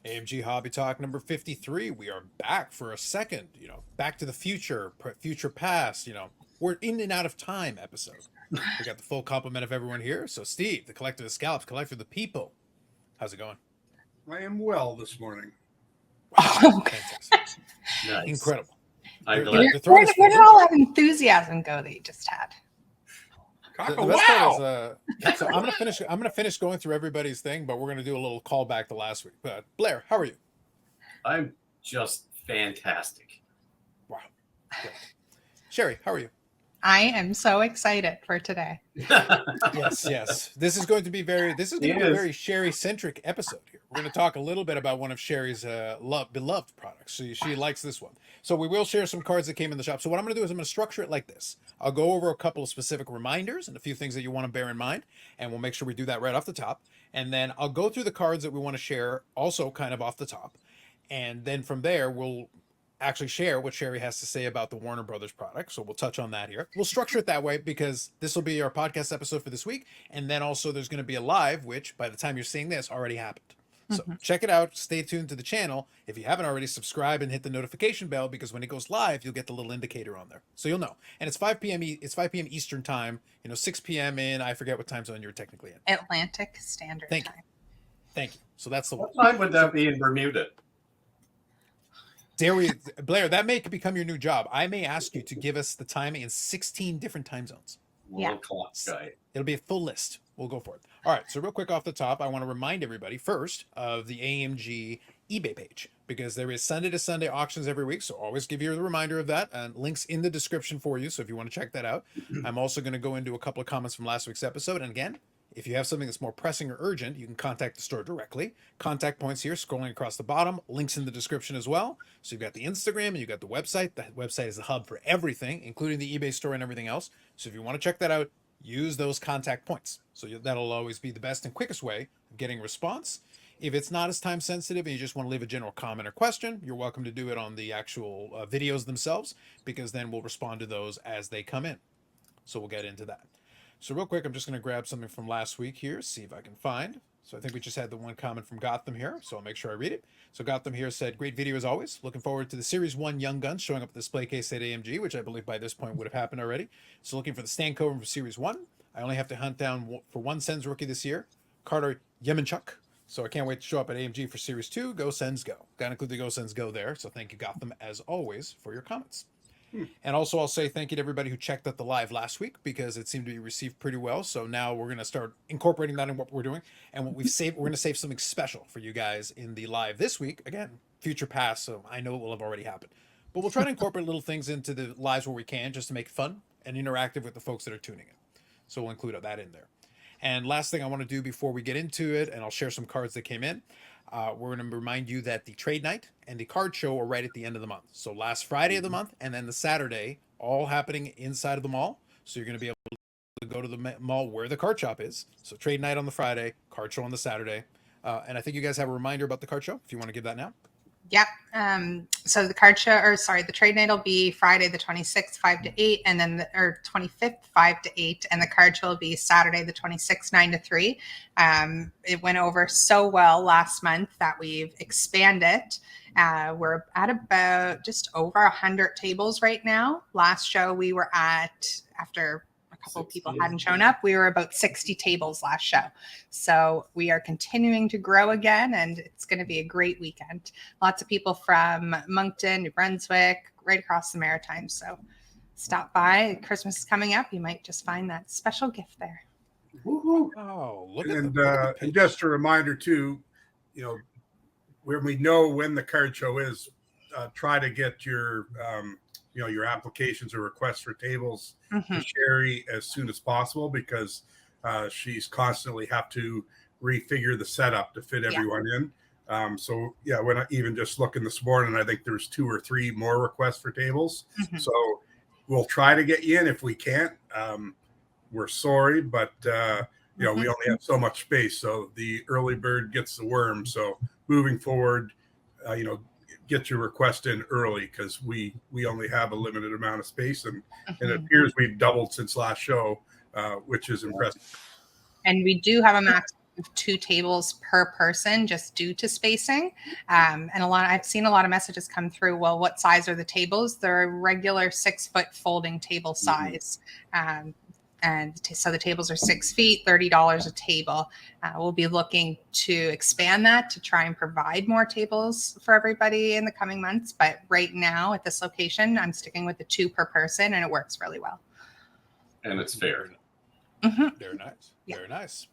AMG Hobby Talk number 53. We are back for a second, back to the future, future past, we're in and out of time episode. We got the full complement of everyone here. So, Steve, the collector of the scallops, collector of the people. How's it going? I am well this morning. Wow, fantastic. Nice. Incredible. I'm They're- glad. they're throwing us Where for did all that enthusiasm go that you just had? The best part is, so I'm gonna finish going through everybody's thing, but we're gonna do a little callback to last week. But Blair, how are you? I'm just fantastic. Wow. Good. Sherry, how are you? I am so excited for today. Yes. This is going to be a very Sherry centric episode here. We're going to talk a little bit about one of Sherry's beloved products. She likes this one. So we will share some cards that came in the shop. So what I'm going to do is I'm going to structure it like this. I'll go over a couple of specific reminders and a few things that you want to bear in mind, and we'll make sure we do that right off the top. And then I'll go through the cards that we want to share also kind of off the top. And then from there, we'll actually share what Sherry has to say about the Warner Brothers product. So we'll touch on that here. We'll structure it that way because this will be our podcast episode for this week. And then also there's going to be a live, which by the time you're seeing this already happened. So check it out. Stay tuned to the channel. If you haven't already, subscribe and hit the notification bell because when it goes live, you'll get the little indicator on there. So you'll know. And it's 5 p.m. It's 5 p.m. Eastern time, 6 p.m. in, I forget what time zone you're technically in. Atlantic Standard Time. Thank you. So that's the one. What time would that be in Bermuda? Blair, that may become your new job. I may ask you to give us the timing in 16 different time zones. Yeah. Clock guy. It'll be a full list. We'll go for it. All right. So real quick off the top, I want to remind everybody first of the AMG eBay page because there is Sunday to Sunday auctions every week. So always give you the reminder of that and links in the description for you. So if you want to check that out, I'm also going to go into a couple of comments from last week's episode. And again, if you have something that's more pressing or urgent, you can contact the store directly. Contact points here, scrolling across the bottom. Links in the description as well. So you've got the Instagram and you've got the website. The website is the hub for everything, including the eBay store and everything else. So if you want to check that out, use those contact points. So that'll always be the best and quickest way of getting response. If it's not as time sensitive and you just want to leave a general comment or question, you're welcome to do it on the actual videos themselves because then we'll respond to those as they come in. So we'll get into that. So real quick, I'm just going to grab something from last week here, see if I can find. So I think we just had the one comment from Gotham here, so I'll make sure I read it. So Gotham here said, great video as always. Looking forward to the Series 1 Young Guns showing up at the display case at AMG, which I believe by this point would have happened already. So looking for the stand cover for Series 1. I only have to hunt down for one Sens rookie this year, Carter Yemenchuk. So I can't wait to show up at AMG for Series 2. Go Sens go. Got to include the Go Sens go there. So thank you, Gotham, as always, for your comments. And also I'll say thank you to everybody who checked out the live last week because it seemed to be received pretty well. So now we're going to start incorporating that in what we're doing. And what we've saved, we're going to save something special for you guys in the live this week. Again, future past, so I know it will have already happened. But we'll try to incorporate little things into the lives where we can just to make it fun and interactive with the folks that are tuning in. So we'll include that in there. And last thing I want to do before we get into it, and I'll share some cards that came in. We're going to remind you that the trade night and the card show are right at the end of the month. So last Friday of the month and then the Saturday, all happening inside of the mall. So you're going to be able to go to the mall where the card shop is. So trade night on the Friday, card show on the Saturday. And I think you guys have a reminder about the card show, if you want to give that now. Yep. So the the trade night will be Friday the 26th, 5 to 8, and then 25th, 5 to 8, and the card show will be Saturday the 26th, 9 to 3. It went over so well last month that we've expanded. We're at about just over 100 tables right now. Last show we were at, after a couple of people hadn't shown up, we were about 60 tables last show. So we are continuing to grow again, and it's going to be a great weekend. Lots of people from Moncton, New Brunswick, right across the Maritimes. So stop by. Christmas is coming up. You might just find that special gift there. Woo-hoo. Oh, And just a reminder too, when we know when the card show is, try to get your your applications or requests for tables to Sherry as soon as possible because she's constantly have to refigure the setup to fit everyone in. When I even just looking this morning, I think there's 2 or 3 more requests for tables. So we'll try to get you in. If we can't, we're sorry, but we only have so much space. So the early bird gets the worm. So moving forward, get your request in early because we only have a limited amount of space, and it appears we've doubled since last show, which is impressive. And we do have a max 2 tables per person just due to spacing. And I've seen a lot of messages come through. Well, what size are the tables? They're a regular 6-foot folding table size. So the tables are 6 feet, $30 a table. We'll be looking to expand that to try and provide more tables for everybody in the coming months. But right now at this location, I'm sticking with the 2 per person, and it works really well. And it's fair. Very nice. Yeah. Very nice.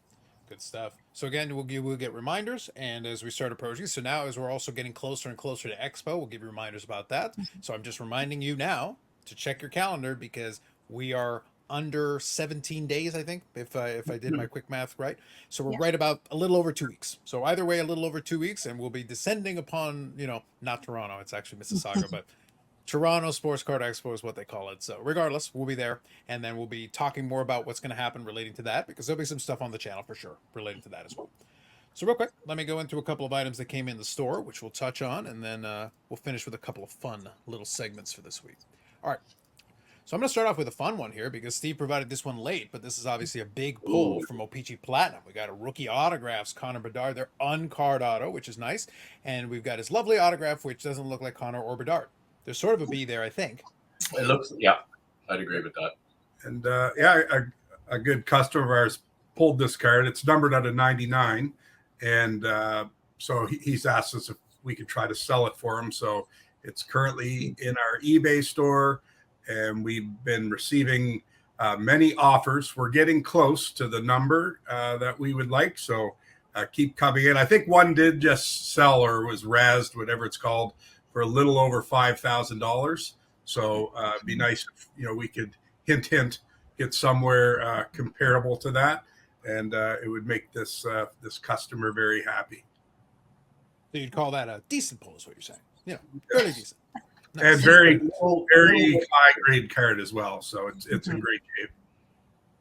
Good stuff. So again, we'll get reminders, and as we start approaching, so now as we're also getting closer and closer to Expo, we'll give you reminders about that. So I'm just reminding you now to check your calendar, because we are under 17 days, I think, if I did my quick math right. So we're right about a little over 2 weeks. So either way, a little over 2 weeks, and we'll be descending upon, not Toronto, it's actually Mississauga, but Toronto Sports Card Expo is what they call it. So regardless, we'll be there, and then we'll be talking more about what's going to happen relating to that, because there'll be some stuff on the channel for sure relating to that as well. So real quick, let me go into a couple of items that came in the store, which we'll touch on, and then we'll finish with a couple of fun little segments for this week. All right. So I'm going to start off with a fun one here, because Steve provided this one late, but this is obviously a big pull from O-Pee-Chee Platinum. We got a rookie autographs, Connor Bedard. They're uncard auto, which is nice. And we've got his lovely autograph, which doesn't look like Connor or Bedard. There's sort of a B there, I think. It looks, yeah, I'd agree with that. And a good customer of ours pulled this card. It's numbered out of 99. And so he's asked us if we could try to sell it for him. So it's currently in our eBay store, and we've been receiving many offers. We're getting close to the number that we would like. So keep coming in. I think one did just sell, or was razzed, whatever it's called, for a little over $5,000. So it'd be nice if we could hint get somewhere comparable to that, and it would make this customer very happy. So you'd call that a decent pull, is what you're saying? Fairly decent. Nice. And very high grade card as well. So it's in great shape.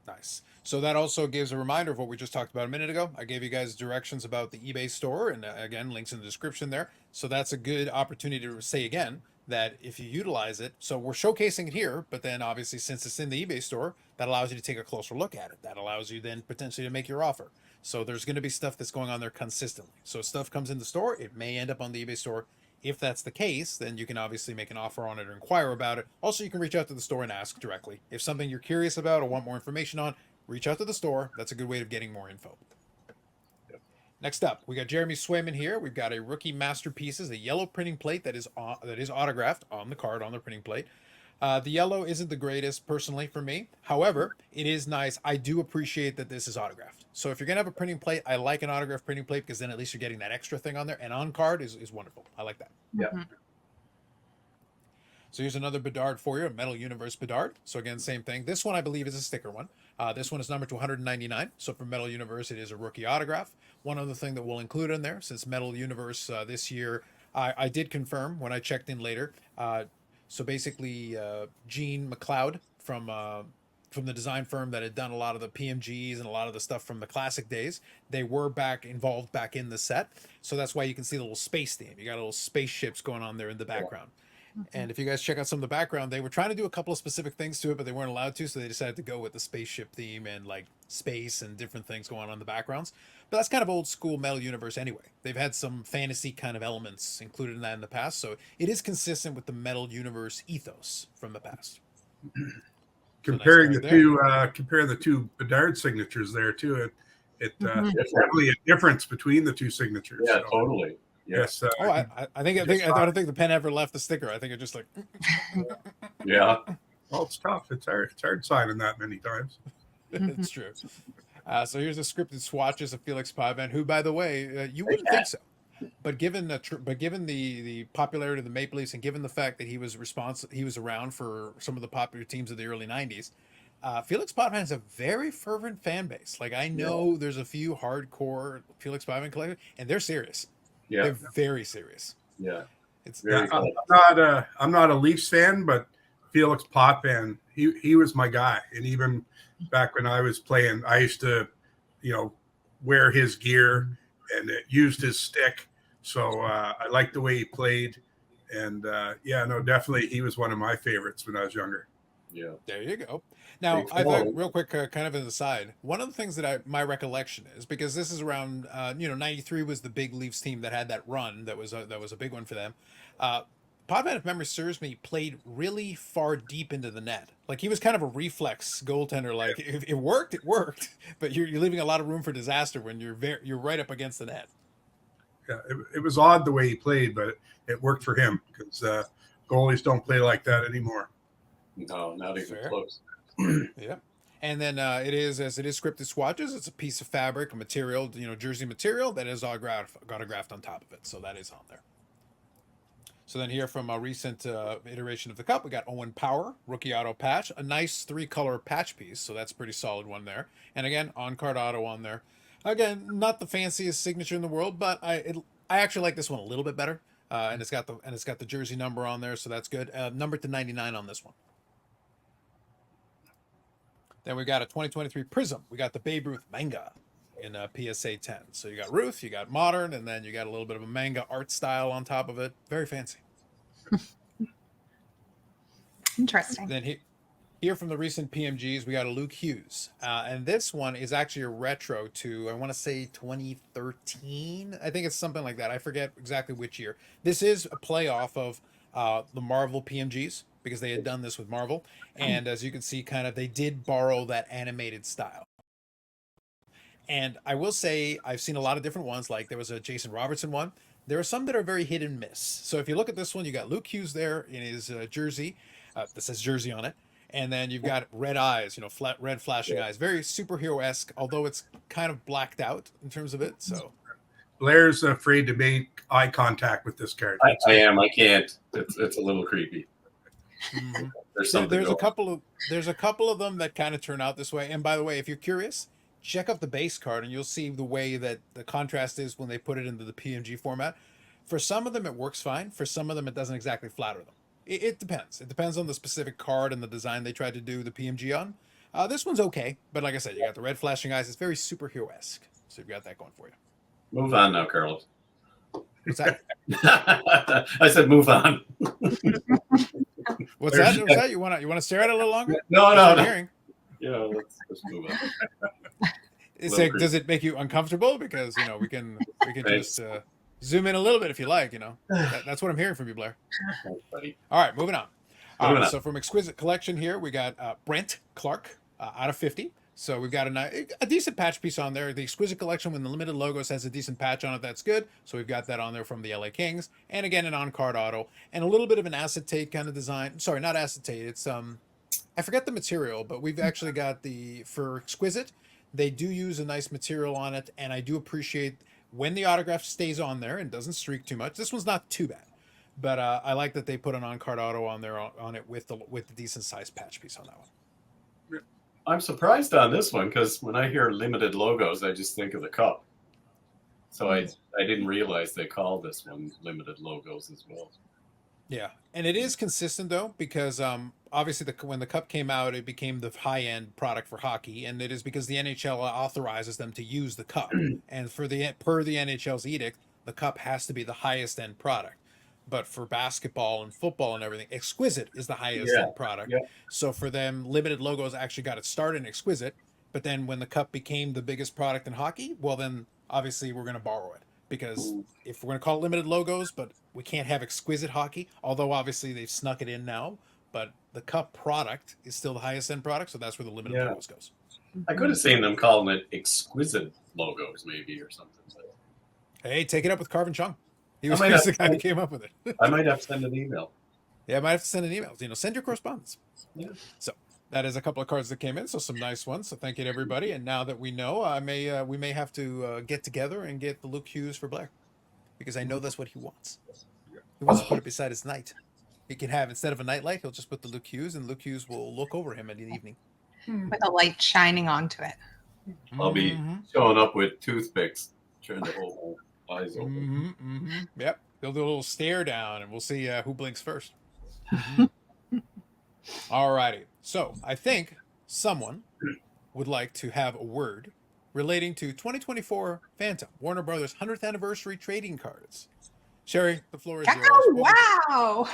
Nice. So that also gives a reminder of what we just talked about a minute ago. I gave you guys directions about the eBay store, and again, links in the description there. So that's a good opportunity to say again that if you utilize it, so we're showcasing it here, but then obviously since it's in the eBay store, that allows you to take a closer look at it. That allows you then potentially to make your offer. So there's going to be stuff that's going on there consistently. So stuff comes in the store, it may end up on the eBay store. If that's the case, then you can obviously make an offer on it or inquire about it. Also, you can reach out to the store and ask directly. If something you're curious about or want more information on, reach out to the store. That's a good way of getting more info. Yep. Next up, we got Jeremy Swayman here. We've got a rookie masterpieces, a yellow printing plate that is autographed on the card, on the printing plate. The yellow isn't the greatest personally for me. However, it is nice. I do appreciate that this is autographed. So if you're going to have a printing plate, I like an autographed printing plate, because then at least you're getting that extra thing on there. And on card is wonderful. I like that. Yeah. So here's another Bedard for you, a Metal Universe Bedard. So again, same thing. This one I believe is a sticker one. This one is numbered to 199. So for Metal Universe, it is a rookie autograph. One other thing that we'll include in there, since Metal Universe this year, I did confirm when I checked in later. So basically, Gene McLeod from the design firm that had done a lot of the PMGs and a lot of the stuff from the classic days, they were involved back in the set. So that's why you can see the little space theme. You got little spaceships going on there in the background. And if you guys check out some of the background, they were trying to do a couple of specific things to it, but they weren't allowed to, so they decided to go with the spaceship theme and like space and different things going on in the backgrounds. But that's kind of old school Metal Universe anyway. They've had some fantasy kind of elements included in that in the past, so it is consistent with the Metal Universe ethos from the past. Comparing the two Bedard signatures there too, it definitely a difference between the two signatures. Yeah, so. totally. Yes. I don't think the pen ever left the sticker. I think it just like. Yeah. Well, it's tough. It's hard signing that many times. It's true. So here's the scripted swatches of Felix Pavan, who, by the way, you wouldn't think so, but given the popularity of the Maple Leafs, and given the fact that he was around for some of the popular teams of the early '90s. Felix Pavan has a very fervent fan base. Like I know there's a few hardcore Felix Pavan collectors, and they're serious. Yeah, they're very serious. Yeah, it's very. I'm not a Leafs fan, but Felix Pavan, he was my guy. And even back when I was playing, I used to, wear his gear and used his stick. So I liked the way he played. And definitely he was one of my favorites when I was younger. Yeah. There you go. Now, Big I thought swallow. real quick, kind of an aside. One of the things that my recollection is because this is around, '93 was the big Leafs team that had that run that was a big one for them. Podman, if memory serves me, played really far deep into the net. Like he was kind of a reflex goaltender. Like if it worked, it worked. But you're leaving a lot of room for disaster when you're right up against the net. Yeah, it was odd the way he played, but it worked for him because goalies don't play like that anymore. No, not even Fair. close. Yeah. And then it is, as it is scripted swatches, it's a piece of fabric, a material, jersey material that is autographed on top of it. So that is on there. So then here from a recent iteration of the cup, we got Owen Power, rookie auto patch, a nice 3-color patch piece. So that's a pretty solid one there. And again, on-card auto on there. Again, not the fanciest signature in the world, but I actually like this one a little bit better. And it's got the jersey number on there, so that's good. Number to 99 on this one. Then we got a 2023 Prism. We got the Babe Ruth manga in PSA 10. So you got Ruth, you got modern, and then you got a little bit of a manga art style on top of it. Very fancy. Interesting. Then here from the recent PMGs, we got a Luke Hughes. And this one is actually a retro to, I want to say 2013. I think it's something like that. I forget exactly which year. This is a play off of the Marvel PMGs because they had done this with Marvel. And as you can see, kind of they did borrow that animated style. And I will say I've seen a lot of different ones. Like there was a Jason Robertson one. There are some that are very hit and miss. So if you look at this one, you got Luke Hughes there in his jersey that says jersey on it. And then you've got red eyes, red flashing eyes. Very superhero-esque, although it's kind of blacked out in terms of it. So Blair's afraid to make eye contact with this card. I am. I can't. It's a little creepy. mm-hmm. There's something. There's a couple of them that kind of turn out this way. And by the way, if you're curious, check out the base card and you'll see the way that the contrast is when they put it into the PMG format. For some of them, it works fine. For some of them, it doesn't exactly flatter them. It depends. It depends on the specific card and the design they tried to do the PMG on. This one's okay, but like I said, you got the red flashing eyes. It's very superhero-esque. So you've got that going for you. Move on now, Carlos. What's that? I said move on. What's that? What's that? You want to stare at it a little longer? No. Hearing. Yeah, let's move on. Does it make you uncomfortable? Because we can just zoom in a little bit if you like. That's what I'm hearing from you, Blair. Thanks, buddy. All right, moving on. Moving on. So from Exquisite Collection here, we got Brent Clark out of 50. So we've got a decent patch piece on there. The Exquisite Collection with the limited logos has a decent patch on it. That's good. So we've got that on there from the LA Kings. And again, an on-card auto. And a little bit of an acetate kind of design. Sorry, not acetate. It's, I forget the material, but we've actually got for Exquisite, they do use a nice material on it. And I do appreciate when the autograph stays on there and doesn't streak too much. This one's not too bad. But I like that they put an on-card auto on there on it with the decent size patch piece on that one. I'm surprised on this one because when I hear limited logos, I just think of the cup. So I didn't realize they called this one limited logos as well. Yeah, and it is consistent though because obviously when the cup came out, it became the high-end product for hockey, and it is because the NHL authorizes them to use the cup, and per the NHL's edict, the cup has to be the highest-end product. But for basketball and football and everything, Exquisite is the highest end product. Yeah. So for them, limited logos actually got its start in Exquisite. But then when the cup became the biggest product in hockey, well, then obviously we're going to borrow it. Because if we're going to call it limited logos, but we can't have Exquisite hockey, although obviously they've snuck it in now. But the cup product is still the highest end product, so that's where the limited logos goes. I could have seen them calling it Exquisite logos maybe or something. Hey, take it up with Carvin Chung. He was the guy who came up with it. I might have to send an email. Yeah, I might have to send an email. Send your correspondence. Yeah. So that is a couple of cards that came in. So some nice ones. So thank you to everybody. And now that we know, we may have to get together and get the Luke Hughes for Blair, because I know that's what he wants. He wants to put it beside his night. He can have, instead of a nightlight, he'll just put the Luke Hughes, and Luke Hughes will look over him in the evening with a light shining onto it. I'll be showing up with toothpicks, trying to hold my eyes open. Yep. They'll do a little stare down, and we'll see who blinks first. All righty. So I think someone would like to have a word relating to 2024 Phantom, Warner Brothers 100th anniversary trading cards. Sherry, the floor is yours. Kakao, What wow.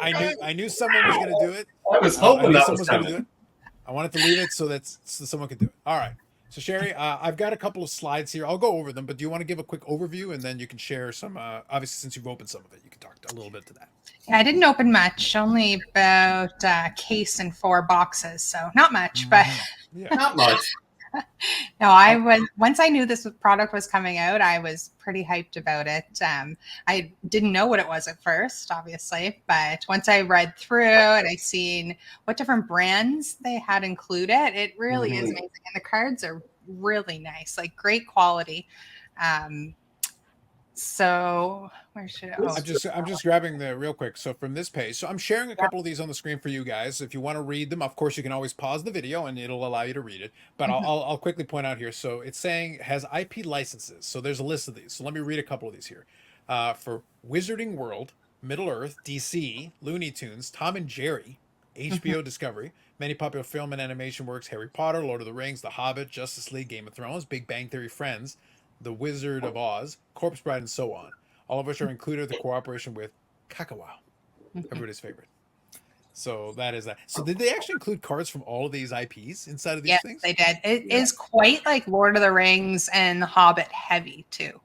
I knew someone was going to do it. I was I hoping knew that someone was going to do coming. it. I wanted to leave it so someone could do it. All right. So Sherry, I've got a couple of slides here. I'll go over them, but do you want to give a quick overview and then you can share some? Obviously, since you've opened some of it, you can talk a little bit to that. Yeah, I didn't open much, only about a case and 4 boxes, so not much. But Yeah. Not much. no, I was once I knew this product was coming out, I was pretty hyped about it. I didn't know what it was at first, obviously, but once I read through and I seen what different brands they had included, it really is amazing, and the cards are really nice, like great quality. So where should I'm just grabbing the real quick. So from this page, so I'm sharing a couple of these on the screen for you guys. If you want to read them, of course, you can always pause the video and it'll allow you to read it. But I'll quickly point out here. So it's saying has IP licenses. So there's a list of these. So let me read a couple of these here. For Wizarding World, Middle Earth, DC, Looney Tunes, Tom and Jerry, HBO Discovery, many popular film and animation works, Harry Potter, Lord of the Rings, The Hobbit, Justice League, Game of Thrones, Big Bang Theory, Friends, The Wizard of Oz, Corpse Bride, and so on. All of which are included with the cooperation with Kakawow, everybody's favorite. So that is that. So did they actually include cards from all of these IPs inside of these things? They did. It is quite like Lord of the Rings and The Hobbit heavy too.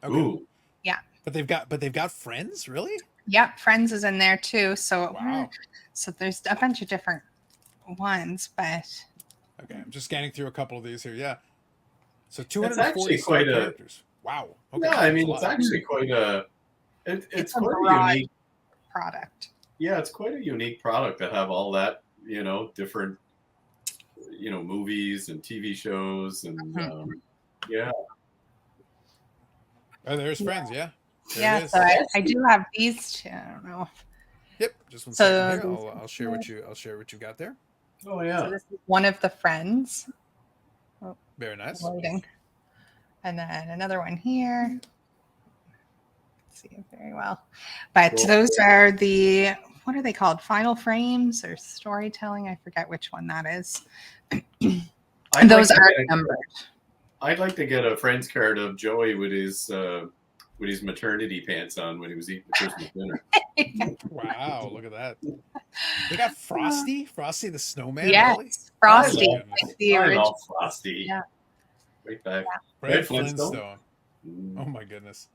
Okay. Ooh. Yeah. But they've got Friends, really? Yep, Friends is in there too. So Wow. so there's a bunch of different ones, but Okay, I'm just scanning through a couple of these here. Yeah. So actually 240 quite a- characters. Wow. Okay. Yeah, I mean, That's it's a lot. actually quite a. It's a quite a broad unique. product. Yeah, it's quite a unique product to have all that, different, movies and TV shows and yeah. Oh, there's Friends. Yeah. There it Yeah, is. so I do have these two. I don't know. Yep. Just one So- second here. I'll share what you got there. Oh So yeah. this is one of the Friends. Very nice. Loading. And then another one here. See it very well. But Cool. those are what are they called? Final frames or storytelling? I forget which one that is. I'd Those like to are get- numbered. I'd like to get a Friends card of Joey with his maternity pants on when he was eating the Christmas dinner. Wow, look at that. They got Frosty the Snowman. Yes, Really? Frosty. Oh, my Like the I original. love Frosty. Yeah. Right back. Fred Red Flintstone. Flintstone. Mm. Oh my goodness.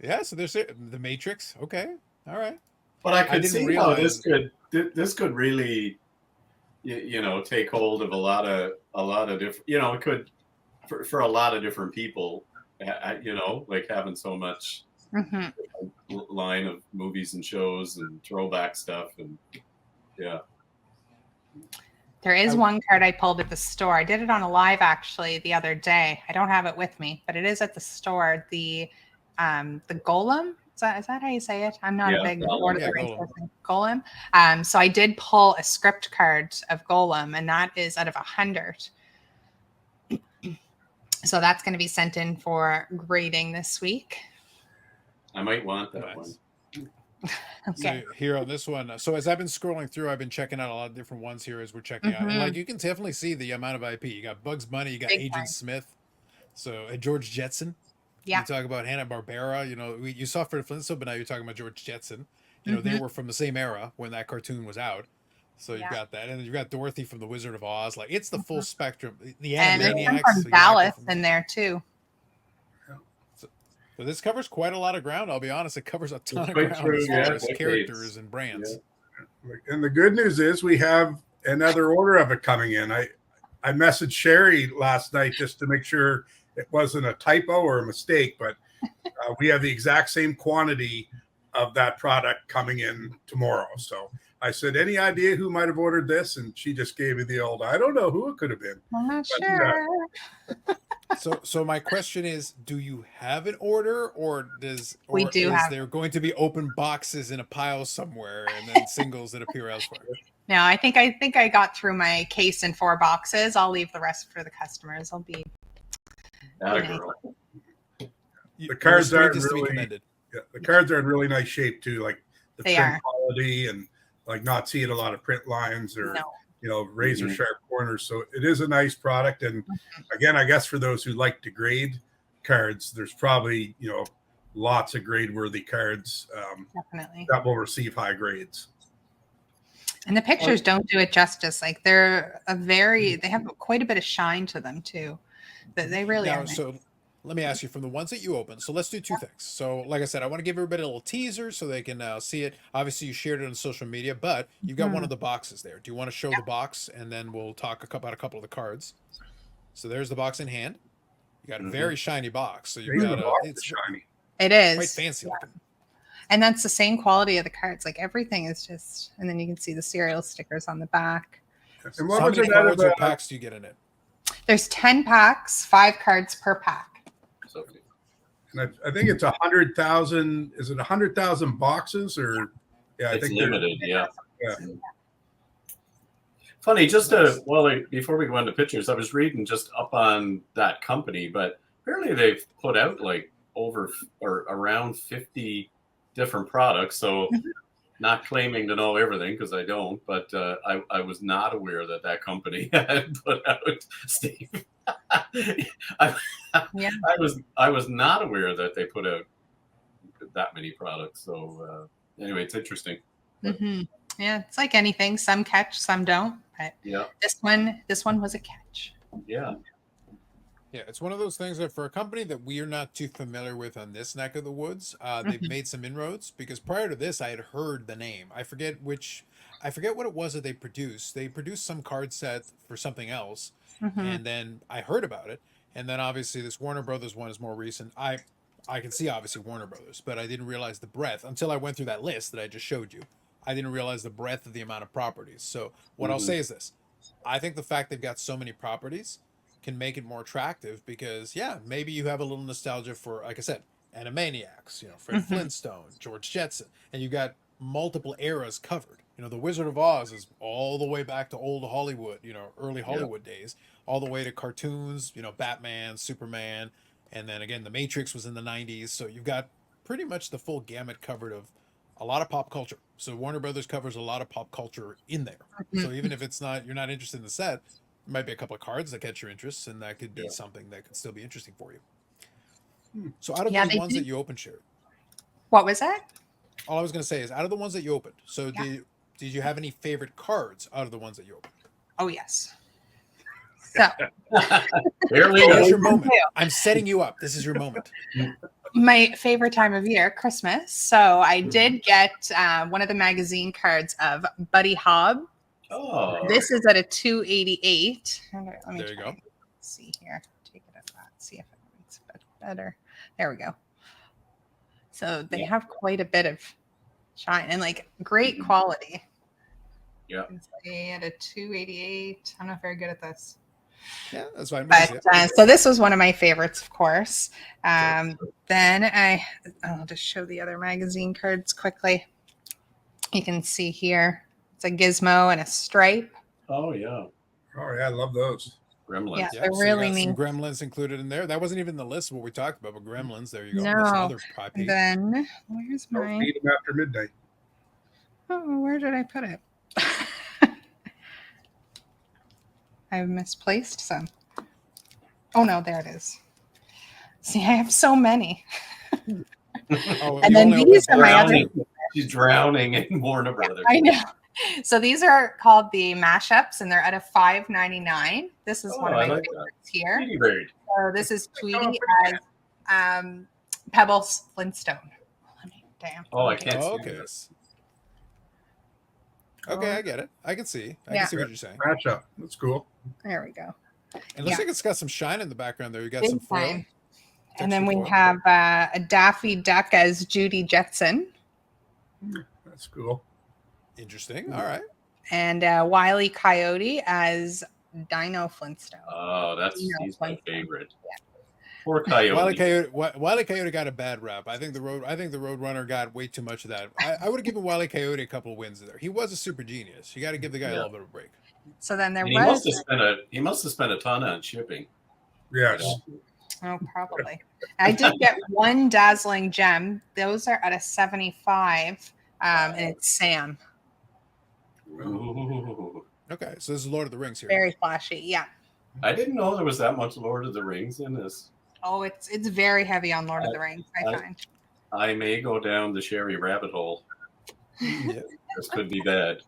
Yeah, so there's the Matrix. Okay, all right. But I could didn't see how realize- this could really, take hold of a lot of different. It could for a lot of different people. Like having so much Mhm. line of movies and shows and throwback stuff and yeah. There is one card I pulled at the store. I did it on a live actually the other day. I don't have it with me, but it is at the store. The Golem. Is that how you say it? I'm not Yeah, a big Golem. Lord of Yeah, the Rings Golem. person. Golem. So I did pull a script card of Golem, and that is out of 100. So that's going to be sent in for grading this week. I might want that Nice. one. Okay. So here on this one, so as I've been scrolling through, I've been checking out a lot of different ones here as we're checking out. And Mhm. like you can definitely see the amount of IP. You got Bugs Bunny, you got Big Agent time. Smith, so George Jetson. Yeah. You talk about Hanna-Barbera, you saw Fred Flintstone, but now you're talking about George Jetson. They Mhm. were from the same era when that cartoon was out. So you've Yeah. got that. And then you've got Dorothy from The Wizard of Oz. Like it's the full spectrum. The And there's some Animaniacs. from you got Dallas from- in there too. So this covers quite a lot of ground, I'll be honest. It covers a ton It's of quite ground true, as yeah, far as decades. characters and brands. And the good news is we have another order of it coming in. I messaged Sherry last night just to make sure it wasn't a typo or a mistake, but we have the exact same quantity of that product coming in tomorrow. So I said, any idea who might have ordered this? And she just gave me the old, I don't know who it could have been. I'm not But, sure. So my question is, do you have an order, or We do have- there going to be open boxes in a pile somewhere and then singles that appear elsewhere? No, I think I got through my case in 4 boxes. I'll leave the rest for the customers. I'll be That a Okay. girl. The cards You're are just to be really- commended. Yeah, the cards are in really nice shape too, like the They print are. quality and like not seeing a lot of print lines or no. razor Mhm. sharp corners. So it is a nice product. And again, I guess for those who like to grade cards, there's probably lots of grade-worthy cards Definitely. that will receive high grades. And the pictures don't do it justice. Like they have quite a bit of shine to them too. That they really Now, are. so let me ask you from the ones that you opened. So let's do two things. So, like I said, I want to give everybody a little teaser so they can see it. Obviously, you shared it on social media, but you've got one of the boxes there. Do you want to show the box, and then we'll talk about a couple of the cards? So there's the box in hand. You got a very shiny box. So you've Even got the box it's is shiny. It is quite fancy looking. And that's the same quality of the cards. Like everything is just, and then you can see the serial stickers on the back. And So what how was many it out cards of or packs do you get in it? There's 10 packs, 5 cards per pack. So, and I think it's 100,000. Is it 100,000 boxes or? Yeah, I it's think they're- limited. Yeah. Yeah. Funny, before we go into pictures, I was reading just up on that company, but apparently they've put out like over or around 50 different products. So, not claiming to know everything because I don't, but I was not aware that company had put out Steve. I was not aware that they put out that many products. So anyway, it's interesting. Yeah, it's like anything. Some catch, some don't. But Yeah. this one was a catch. Yeah. Yeah, it's one of those things that for a company that we are not too familiar with on this neck of the woods, they've made some inroads because prior to this, I had heard the name. I forget what it was that they produced. They produced some card set for something else, and then I heard about it. And then obviously this Warner Brothers one is more recent. I can see obviously Warner Brothers, but I didn't realize the breadth until I went through that list that I just showed you. I didn't realize the breadth of the amount of properties. So what I'll say is this: I think the fact they've got so many properties can make it more attractive because maybe you have a little nostalgia for, like I said, Animaniacs, Fred Flintstone, George Jetson, and you got multiple eras covered. The Wizard of Oz is all the way back to old Hollywood, early Hollywood days, all the way to cartoons, Batman, Superman, and then again the Matrix was in the 90s. So you've got pretty much the full gamut covered of a lot of pop culture. So Warner Brothers covers a lot of pop culture in there. So even if you're not interested in the set, there might be a couple of cards that catch your interest, and that could be something that could still be interesting for you. So out of the ones that you opened, Shari, what was that? all I was going to say is out of the ones that you opened, so did you have any favorite cards out of the ones that you opened? Oh, yes. So Here's your moment. I'm setting you up. This is your moment. My favorite time of year, Christmas. So I did get one of the magazine cards of Buddy Hobb. Oh, This is at a 288. Let me There you go. See here. Take it at that. See if it makes it better. There we go. So they have quite a bit of shine and like great quality. Yeah. At a 288. I'm not very good at this. Yeah, that's fine. But so this was one of my favorites, of course. Then I'll just show the other magazine cards quickly. You can see here. It's a gizmo and a stripe. Oh yeah. Oh yeah, I love those. Gremlins. Yeah, so they're really neat. some Gremlins included in there. That wasn't even the list of what we talked about, but Gremlins. There you go. No. That's another IP. Then where's Don't mine? feed them after midnight. Oh, where did I put it? I've misplaced some. Oh no, there it is. See, I have so many. And then these are my other. She's drowning in Warner Brothers. I know. So these are called the mashups, and they're at a $5.99. This is one of my favorites here. Tweety Bird. So this is Tweety as Pebbles Flintstone. Damn. Oh, I can't see okay. this. Okay, I get it. I can see. I can see what you're saying. Matchup. That's cool. There we go. It looks like it's got some shine in the background there. You got Big some foil. time. And then we have a Daffy Duck as Judy Jetson. That's cool. Interesting. All right. And Wile E. Coyote as Dino Flintstone. Oh, he's my Flintstone. favorite. Yeah. Poor Coyote. Wile E. Coyote got a bad rap. I think the Roadrunner got way too much of that. I would have given Wile E. Coyote a couple of wins there. He was a super genius. You got to give the guy a little bit of a break. So then he must have spent a ton on shipping. Yes. Oh, probably. I did get one dazzling gem. Those are at a 75, and it's Sam. Ooh. Okay, so this is Lord of the Rings here. Very flashy, yeah. I didn't know there was that much Lord of the Rings in this. Oh, it's very heavy on Lord of the Rings, I find. I may go down the Shari rabbit hole. Yeah. This could be bad.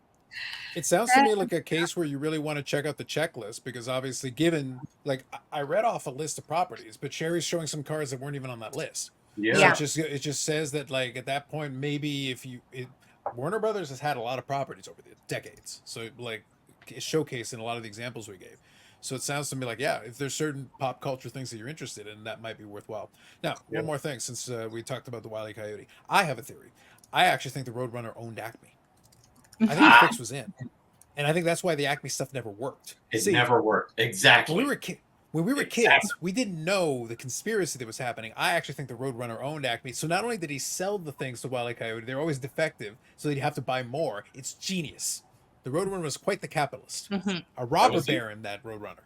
It sounds to me like a case where you really want to check out the checklist because obviously, given like I read off a list of properties, but Sherry's showing some cards that weren't even on that list. So Yeah. it just says that like at that point maybe Warner Brothers has had a lot of properties over the decades, so like it's showcased in a lot of the examples we gave. So it sounds to me like if there's certain pop culture things that you're interested in, that might be worthwhile. Now, one more thing since we talked about the Wile E. Coyote, I have a theory. I actually think the Roadrunner owned Acme. I think the fix was in, and I think that's why the Acme stuff never worked. It never worked. Exactly. When we were kids, we didn't know the conspiracy that was happening. I actually think the Roadrunner owned Acme. So not only did he sell the things to Wile E. Coyote, they're always defective, so you'd have to buy more. It's genius. The Roadrunner was quite the capitalist. Mm-hmm. A robber baron, that Roadrunner.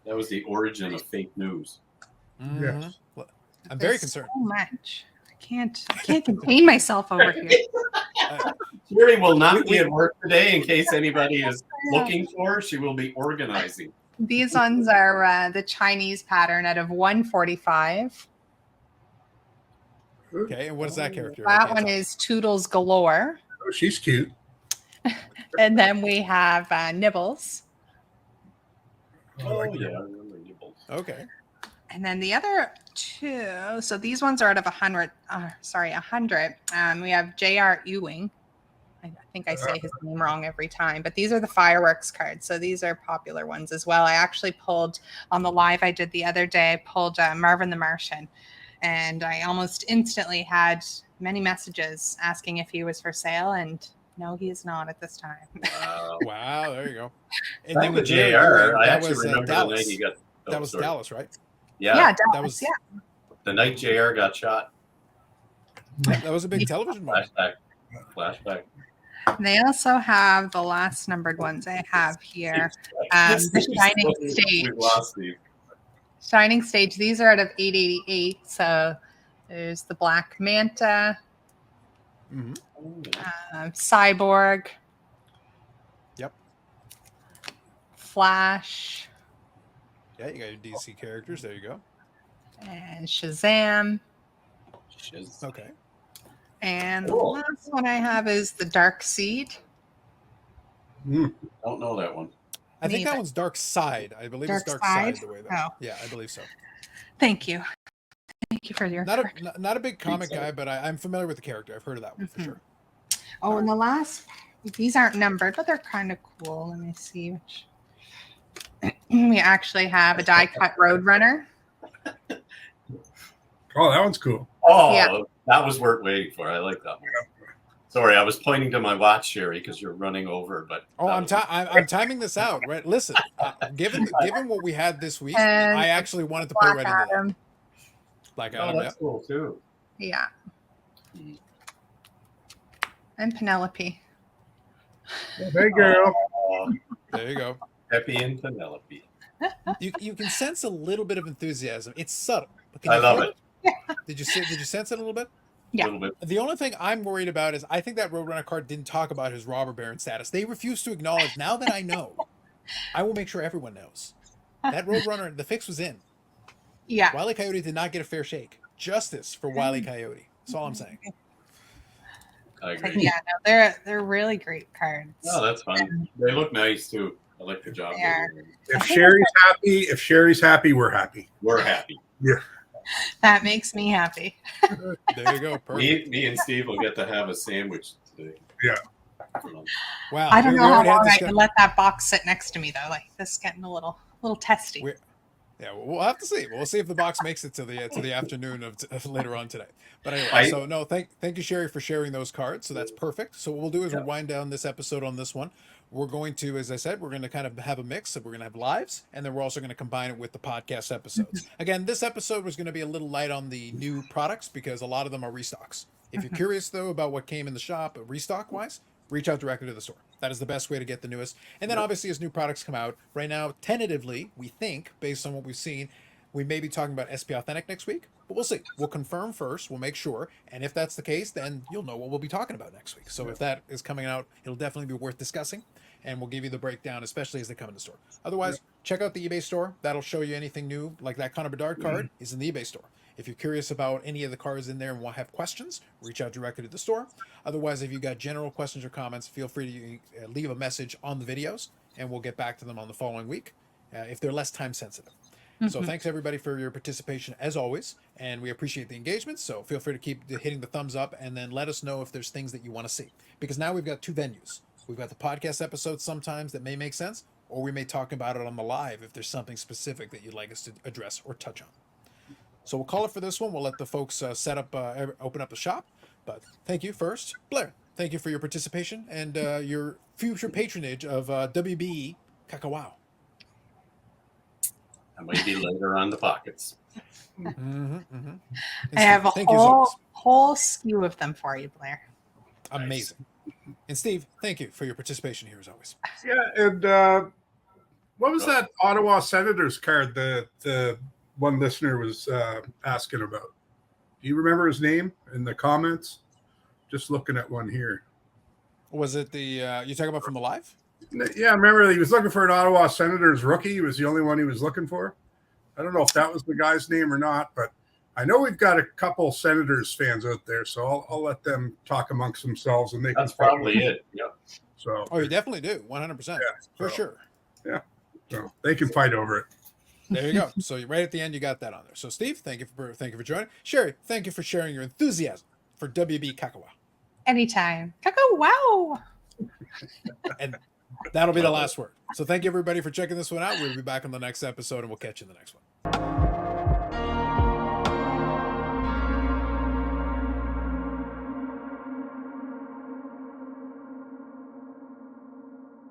That was the origin of fake news. Mm-hmm. Yes. Well, I'm very concerned. So much. I can't contain myself over here. Shari will not be at work today in case anybody is looking for her. She will be organizing. These ones are the Chinese pattern out of 145. Okay, and what is that character? That one is Toodles Galore. Oh, she's cute. And then we have Nibbles. Oh, yeah. I remember Nibbles. Okay. And then the other two, so these ones are out of 100. 100. We have J.R. Ewing. I think I say his name wrong every time, but these are the fireworks cards. So these are popular ones as well. I actually pulled on the live I did the other day, I pulled Marvin the Martian, and I almost instantly had many messages asking if he was for sale, and no, he is not at this time. Wow, there you go. And Back then with with JR, I that actually was remember the Dallas. night he got. That was Dallas, right? Yeah, Dallas, that was the night JR got shot. that was a big television moment. Flashback. They also have the last numbered ones I have here. The Shining Stage. We've lost these. Shining Stage. These are out of 888. So there's the Black Manta, Cyborg. Yep. Flash. Yeah, you got your DC characters. There you go. And Shazam. Okay. And the last one I have is the Dark Seed. Don't know that one. I think that one's Dark Side. I believe it's Dark Side the way that. Yeah, I believe so. Thank you. Thank you for your not a big comic guy, but I'm familiar with the character. I've heard of that one for sure. Oh, and the last, these aren't numbered, but they're kind of cool. Let me see which. We actually have a die cut Roadrunner. Oh, that one's cool. Oh, Yeah. That was worth waiting for. I like that one. Sorry, I was pointing to my watch, Shari, because you're running over. But I'm timing this out, right? Listen, given what we had this week, I actually wanted to play right into that. Black Adam, that's cool too. Yeah. And Penelope. Hey, girl. There you go. Peppy and Penelope. You can sense a little bit of enthusiasm. It's subtle. But I love it. Did you sense it a little bit? Yeah. A little bit. The only thing I'm worried about is I think that Roadrunner card didn't talk about his robber baron status. They refuse to acknowledge. Now that I know, I will make sure everyone knows. That Roadrunner, the fix was in. Yeah. Wile E. Coyote did not get a fair shake. Justice for Wile E. Coyote. That's all I'm saying. I agree. But yeah, no, they're really great cards. Oh, that's fun. They look nice too. I like the job. If Shari's happy, we're happy. We're happy. Yeah. That makes me happy. There you go. Perfect. Me and Steve will get to have a sandwich today. Yeah. Wow. I don't know how long I can can let that box sit next to me though. Like this is getting a little testy. Yeah, we'll have to see. We'll see if the box makes it to the afternoon of later on today. But anyway, so no, thank you, Shari, for sharing those cards. So that's perfect. So what we'll do is we'll wind down this episode on this one. We're going to, as I said, we're going to kind of have a mix. So we're going to have lives, and then we're also going to combine it with the podcast episodes. Again, this episode was going to be a little light on the new products because a lot of them are restocks. If you're curious, though, about what came in the shop restock-wise, reach out directly to the store. That is the best way to get the newest. And then obviously as new products come out, right now, tentatively, we think, based on what we've seen, we may be talking about SP Authentic next week, but we'll see. We'll confirm first. We'll make sure. And if that's the case, then you'll know what we'll be talking about next week. So if that is coming out, it'll definitely be worth discussing. And we'll give you the breakdown, especially as they come in the store. Otherwise, check out the eBay store. That'll show you anything new, like that Connor Bedard card is in the eBay store. If you're curious about any of the cards in there and have questions, reach out directly to the store. Otherwise, if you got general questions or comments, feel free to leave a message on the videos, and we'll get back to them on the following week if they're less time sensitive. So thanks everybody for your participation as always, and we appreciate the engagement. So feel free to keep hitting the thumbs up, and then let us know if there's things that you want to see, because now we've got 2 venues. We've got the podcast episodes sometimes that may make sense, or we may talk about it on the live if there's something specific that you'd like us to address or touch on. So we'll call it for this one. We'll let the folks set up, open up the shop. But thank you first, Blair. Thank you for your participation and your future patronage of WB Kakawow. That might be later on the pockets. I have a whole skew of them for you, Blair. Amazing. And Steve, thank you for your participation here as always. Yeah, and what was that Ottawa Senators card the one listener was asking about? Do you remember his name in the comments? Just looking at one here. Was it the you talking about from the live? Yeah, I remember he was looking for an Ottawa Senators rookie. He was the only one he was looking for. I don't know if that was the guy's name or not, but I know we've got a couple Senators fans out there, so I'll let them talk amongst themselves, and that's probably it. Yep. So you definitely do 100%. For sure. Yeah. So they can fight over it. There you go. So right at the end, you got that on there. So Steve, thank you for joining. Sherry, thank you for sharing your enthusiasm for WB Kakawow. Anytime. Kakawow. And that'll be the last word. So thank you everybody for checking this one out. We'll be back on the next episode, and we'll catch you in the next one.